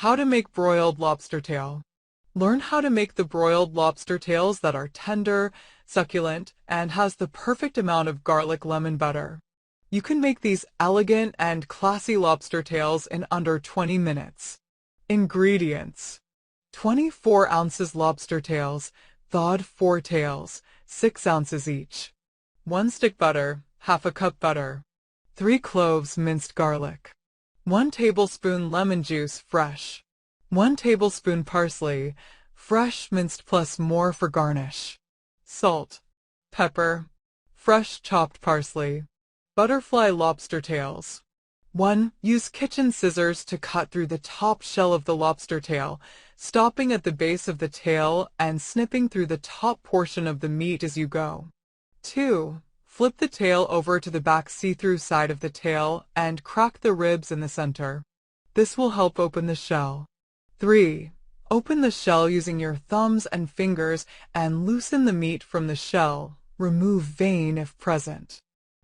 How to make broiled lobster tail. Learn how to make the broiled lobster tails that are tender, succulent, and has the perfect amount of garlic lemon butter. You can make these elegant and classy lobster tails in under 20 minutes. Ingredients: 24 ounces lobster tails, thawed 4 tails, 6 ounces each. 1 stick butter, half a cup butter. 3 cloves minced garlic. 1 tablespoon lemon juice, fresh. 1 tablespoon parsley, fresh minced plus more for garnish. Salt, pepper, fresh chopped parsley. Butterfly lobster tails. 1. Use kitchen scissors to cut through the top shell of the lobster tail, stopping at the base of the tail and snipping through the top portion of the meat as you go. 2. Flip the tail over to the back see-through side of the tail and crack the ribs in the center. This will help open the shell. 3. Open the shell using your thumbs and fingers and loosen the meat from the shell. Remove vein if present.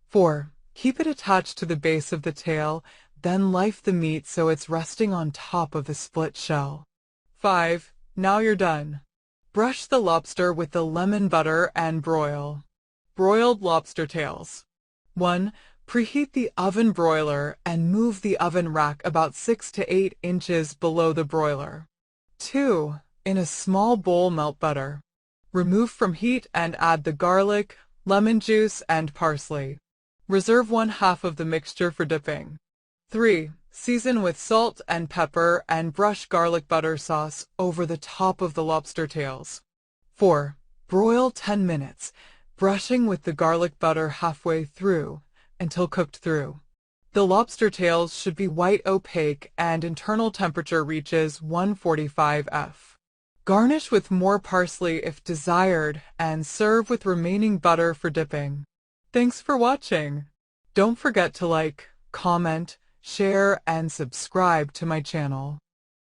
4. Keep it attached to the base of the tail, then life the meat so it's resting on top of the split shell. 5. Now you're done. Brush the lobster with the lemon butter and broil. Broiled lobster tails. 1. Preheat the oven broiler and move the oven rack about 6 to 8 inches below the broiler. 2. In a small bowl, melt butter. Remove from heat and add the garlic, lemon juice, and parsley. Reserve 1/2 of the mixture for dipping. 3. Season with salt and pepper and brush garlic butter sauce over the top of the lobster tails. 4. Broil 10 minutes, brushing with the garlic butter halfway through until cooked through. The lobster tails should be white opaque and internal temperature reaches 145 F. Garnish with more parsley if desired and serve with remaining butter for dipping. Thanks for watching. Don't forget to like, comment, share, and subscribe to my channel.